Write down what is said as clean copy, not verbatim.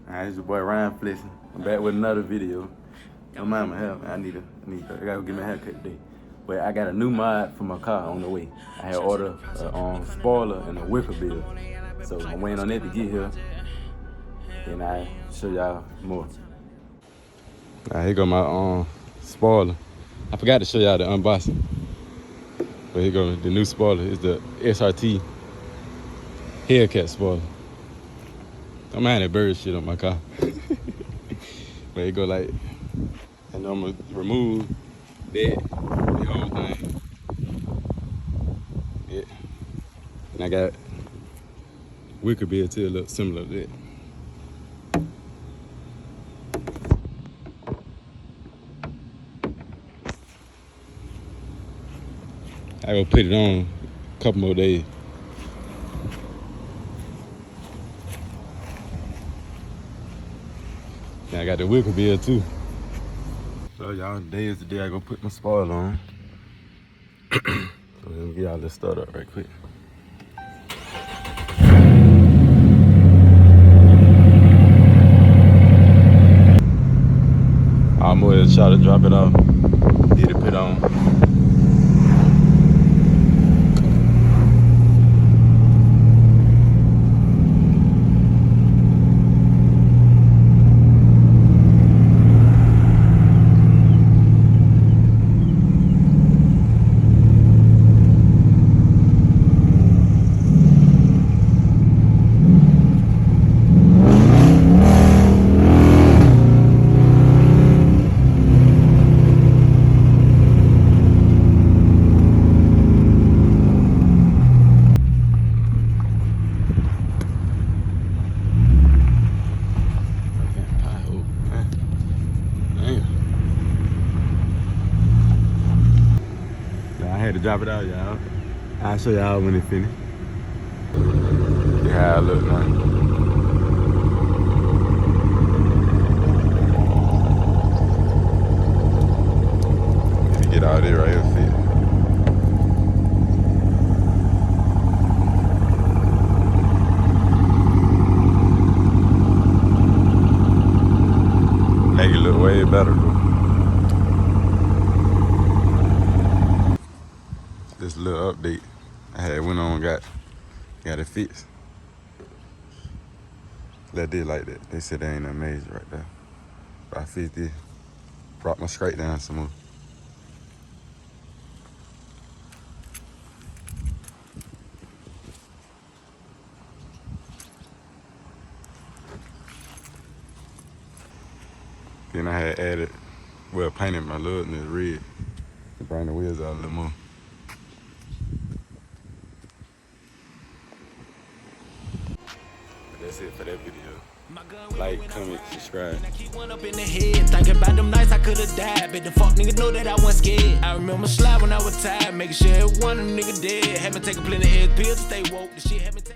Alright, it's your boy Ryan Flexing. I'm back with another video. Don't mind my hair, man. I gotta go get my hair cut today. But I got a new mod for my car on the way. I had ordered a spoiler and a Wickerbill. So I'm waiting on that to get here. And I'll show y'all more. Alright, here go my spoiler. I forgot to show y'all the unboxing. But here go the new spoiler. It's the Sxt Hellcat spoiler. Don't mind that bird shit on my car. But it go like, and I'm gonna remove that, the whole thing. Yeah. And I got Wickerbill too, look similar to that. I go put it on a couple more days. And I got the Wickerbill too. So y'all, today is the day I go put my spoiler on. So let me get y'all this start up right quick. I'm gonna try to drop it off. Get it put on. I had to drop it out, y'all. I'll show y'all when it finished. See how I look now. Need to get all this right here fit. Make it look way better. This little update I had went on, got it fixed. That did like that. They said they ain't amazing right there. But I fixed it. Brought my straight down some more. Then I had added, well, painted my little in red to bring the wheels out a little more. That's it for that video. Like, comment, subscribe. I keep one up in the head, thinking about them nights I could've died, but the fuck nigga know that I wasn't scared. I remember slide when I was tired, making sure one of them nigga dead. Had me take a plenty of pills to stay woke. The shit had me take